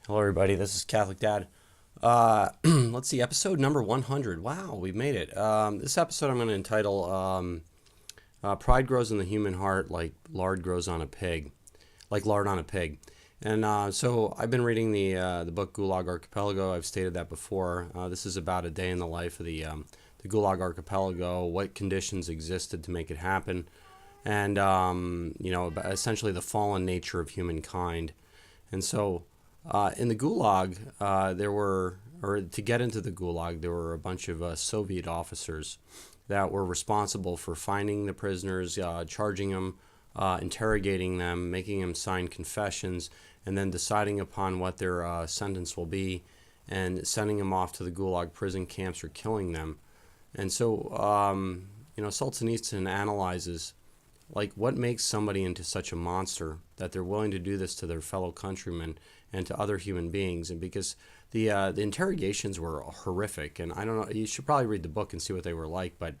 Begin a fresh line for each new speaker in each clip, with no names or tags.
Hello, everybody. This is Catholic Dad. Let's see, episode number 100. Wow, we made it. This episode I'm going to entitle Pride Grows in the Human Heart Like Lard Grows on a Pig. Like lard on a pig. And so I've been reading the book Gulag Archipelago. I've stated that before. This is about a day in the life of the Gulag Archipelago, what conditions existed to make it happen, and, essentially the fallen nature of humankind. And so in the Gulag, to get into the Gulag, there were a bunch of Soviet officers that were responsible for finding the prisoners, charging them, interrogating them, making them sign confessions, and then deciding upon what their sentence will be, and sending them off to the Gulag prison camps or killing them. And so, Solzhenitsyn analyzes like what makes somebody into such a monster that they're willing to do this to their fellow countrymen and to other human beings. And because the interrogations were horrific, and I don't know, you should probably read the book and see what they were like, but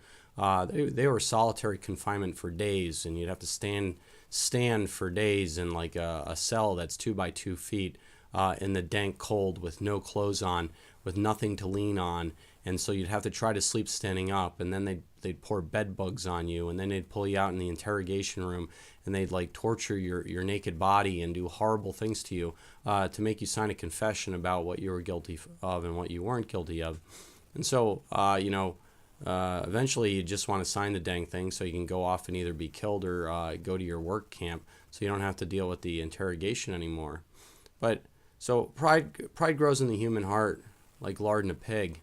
they were solitary confinement for days, and you'd have to stand for days in like a cell that's 2 by 2 feet in the dank cold with no clothes on, with nothing to lean on. And so you'd have to try to sleep standing up, and then they'd pour bed bugs on you, and then they'd pull you out in the interrogation room, and they'd like torture your naked body and do horrible things to you to make you sign a confession about what you were guilty of and what you weren't guilty of. And so, eventually you just want to sign the dang thing so you can go off and either be killed or go to your work camp so you don't have to deal with the interrogation anymore. But so pride grows in the human heart like lard in a pig.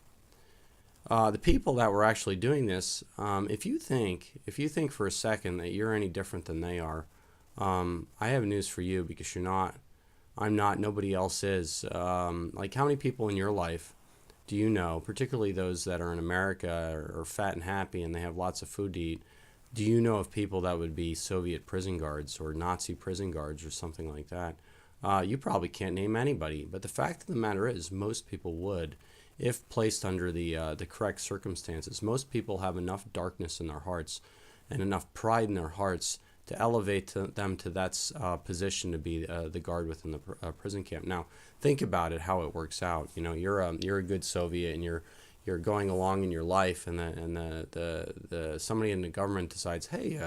The people that were actually doing this, if you think for a second that you're any different than they are, I have news for you, because you're not. I'm not. Nobody else is. Like, how many people in your life do you know, particularly those that are in America or fat and happy and they have lots of food to eat? Do you know of people that would be Soviet prison guards or Nazi prison guards or something like that? You probably can't name anybody. But the fact of the matter is, most people would, if placed under the correct circumstances. Most people have enough darkness in their hearts and enough pride in their hearts to elevate them to that position to be the guard within the prison camp. Now, think about it, how it works out. You know, you're a good Soviet, and you're going along in your life, and the somebody in the government decides, hey,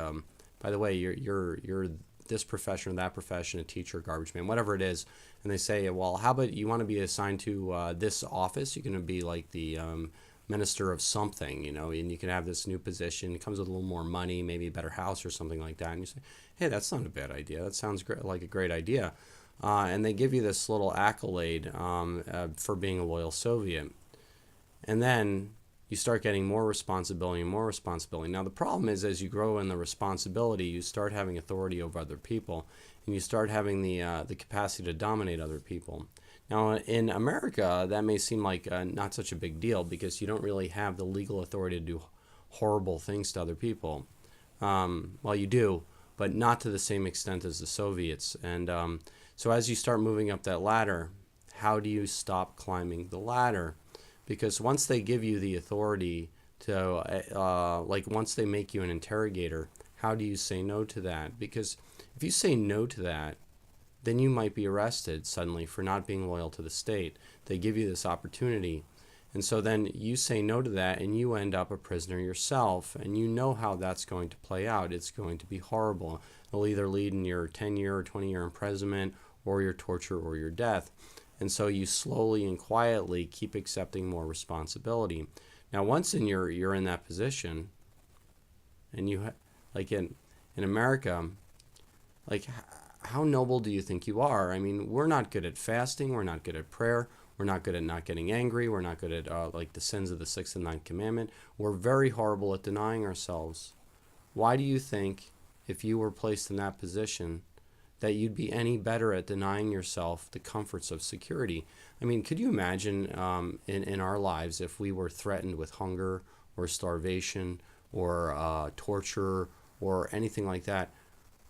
by the way, you're this profession or that profession, a teacher, garbage man, whatever it is, and they say, well, how about you want to be assigned to this office? You're going to be like the minister of something, and you can have this new position. It comes with a little more money, maybe a better house or something like that. And you say, hey, that's not a bad idea. That sounds like a great idea. And they give you this little accolade for being a loyal Soviet. And then you start getting more responsibility and more responsibility. Now, the problem is, as you grow in the responsibility, you start having authority over other people, and you start having the capacity to dominate other people. Now, in America, that may seem like not such a big deal, because you don't really have the legal authority to do horrible things to other people. Well, you do, but not to the same extent as the Soviets. And so as you start moving up that ladder, how do you stop climbing the ladder? Because once they give you the authority to, once they make you an interrogator, how do you say no to that? Because if you say no to that, then you might be arrested suddenly for not being loyal to the state. They give you this opportunity. And so then you say no to that, and you end up a prisoner yourself, and you know how that's going to play out. It's going to be horrible. It'll either lead in your 10-year or 20-year imprisonment, or your torture, or your death. And so you slowly and quietly keep accepting more responsibility. Now, once you're in that position, and like in America, like, how noble do you think you are? I mean, we're not good at fasting. We're not good at prayer. We're not good at not getting angry. We're not good at the sins of the 6th and 9th commandment. We're very horrible at denying ourselves. Why do you think, if you were placed in that position, that you'd be any better at denying yourself the comforts of security? I mean, could you imagine in our lives if we were threatened with hunger or starvation or torture or anything like that?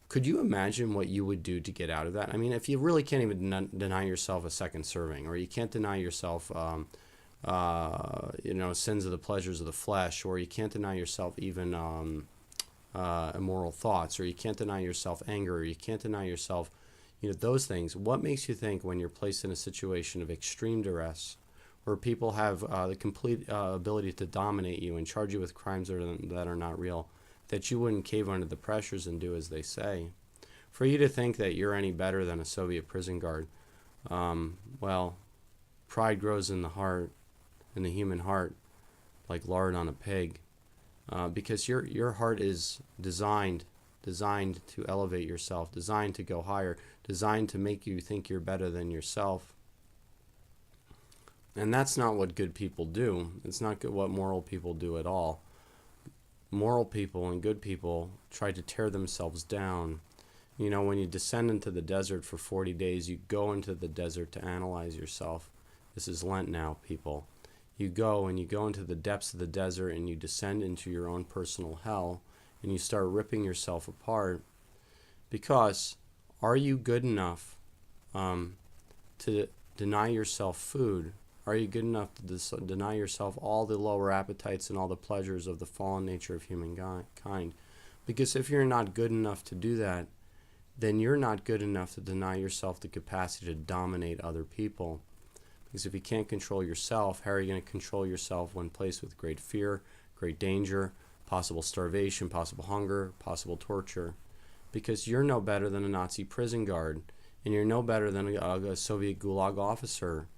Could you imagine what you would do to get out of that? I mean, if you really can't even deny yourself a second serving, or you can't deny yourself, sins of the pleasures of the flesh, or you can't deny yourself even immoral thoughts, or you can't deny yourself anger, or you can't deny yourself, those things. What makes you think when you're placed in a situation of extreme duress, where people have the complete ability to dominate you and charge you with crimes that are not real, that you wouldn't cave under the pressures and do as they say? For you to think that you're any better than a Soviet prison guard, well, pride grows in the heart, in the human heart, like lard on a pig, because your heart is designed to elevate yourself, designed to go higher, designed to make you think you're better than yourself. And that's not what good people do. It's not what moral people do at all. Moral people and good people try to tear themselves down. When you descend into the desert for 40 days, you go into the desert to analyze yourself. This is Lent now, people. You go into the depths of the desert and you descend into your own personal hell and you start ripping yourself apart. Because are you good enough to deny yourself food? Are you good enough to deny yourself all the lower appetites and all the pleasures of the fallen nature of humankind? Because if you're not good enough to do that, then you're not good enough to deny yourself the capacity to dominate other people. Because if you can't control yourself, how are you going to control yourself when placed with great fear, great danger, possible starvation, possible hunger, possible torture? Because you're no better than a Nazi prison guard, and you're no better than a Soviet Gulag officer.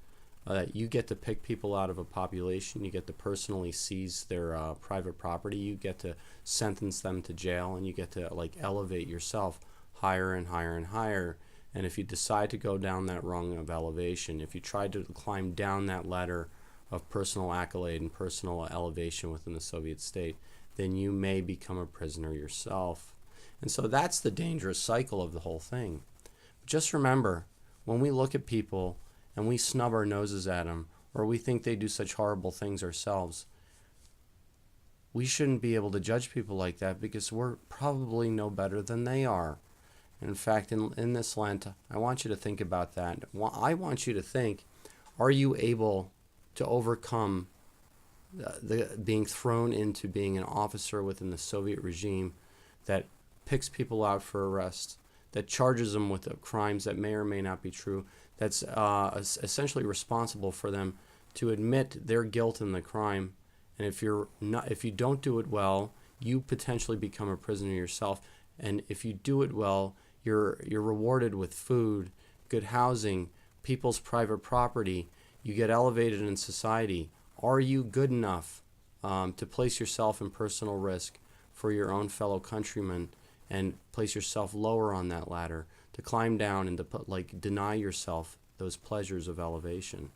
You get to pick people out of a population. You get to personally seize their private property. You get to sentence them to jail, and you get to elevate yourself higher and higher and higher. And if you decide to go down that rung of elevation, if you try to climb down that ladder of personal accolade and personal elevation within the Soviet state, then you may become a prisoner yourself. And so that's the dangerous cycle of the whole thing. But just remember, when we look at people and we snub our noses at them, or we think they do such horrible things ourselves, we shouldn't be able to judge people like that, because we're probably no better than they are. In fact, in this Lent, I want you to think about that. I want you to think, are you able to overcome the being thrown into being an officer within the Soviet regime that picks people out for arrest, that charges them with crimes that may or may not be true, that's essentially responsible for them to admit their guilt in the crime? And if you don't do it well, you potentially become a prisoner yourself. And if you do it well, you're rewarded with food, good housing, people's private property. You get elevated in society. Are you good enough to place yourself in personal risk for your own fellow countrymen and place yourself lower on that ladder, to climb down and to deny yourself those pleasures of elevation?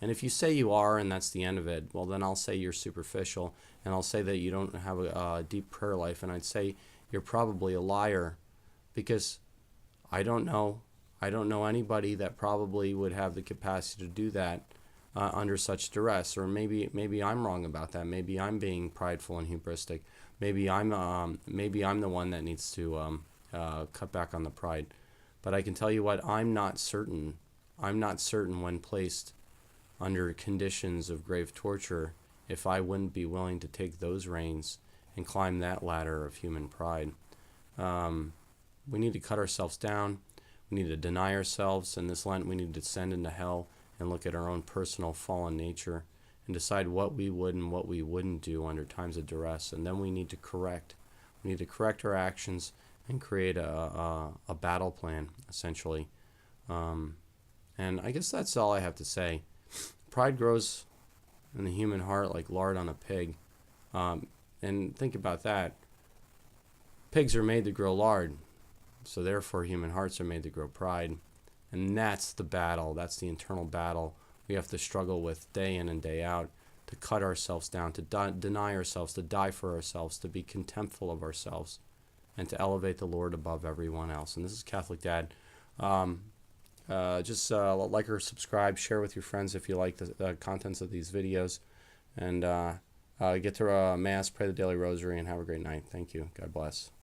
And if you say you are, and that's the end of it, well, then I'll say you're superficial, and I'll say that you don't have a deep prayer life, and I'd say you're probably a liar, because I don't know anybody that probably would have the capacity to do that under such duress. Or maybe I'm wrong about that. Maybe I'm being prideful and hubristic. Maybe I'm the one that needs to cut back on the pride. But I can tell you what, I'm not certain when placed under conditions of grave torture if I wouldn't be willing to take those reins and climb that ladder of human pride. We need to cut ourselves down. We need to deny ourselves. In this Lent, we need to descend into hell and look at our own personal fallen nature and decide what we would and what we wouldn't do under times of duress. And then we need to correct. We need to correct our actions and create a battle plan, essentially. And I guess that's all I have to say. Pride grows in the human heart like lard on a pig. And think about that. Pigs are made to grow lard, so therefore human hearts are made to grow pride. And that's the battle. That's the internal battle we have to struggle with day in and day out, to cut ourselves down, to deny ourselves, to die for ourselves, to be contemptful of ourselves, and to elevate the Lord above everyone else. And this is Catholic Dad. Just like or subscribe, share with your friends if you like the contents of these videos, and get to Mass, pray the daily rosary, and have a great night. Thank you. God bless.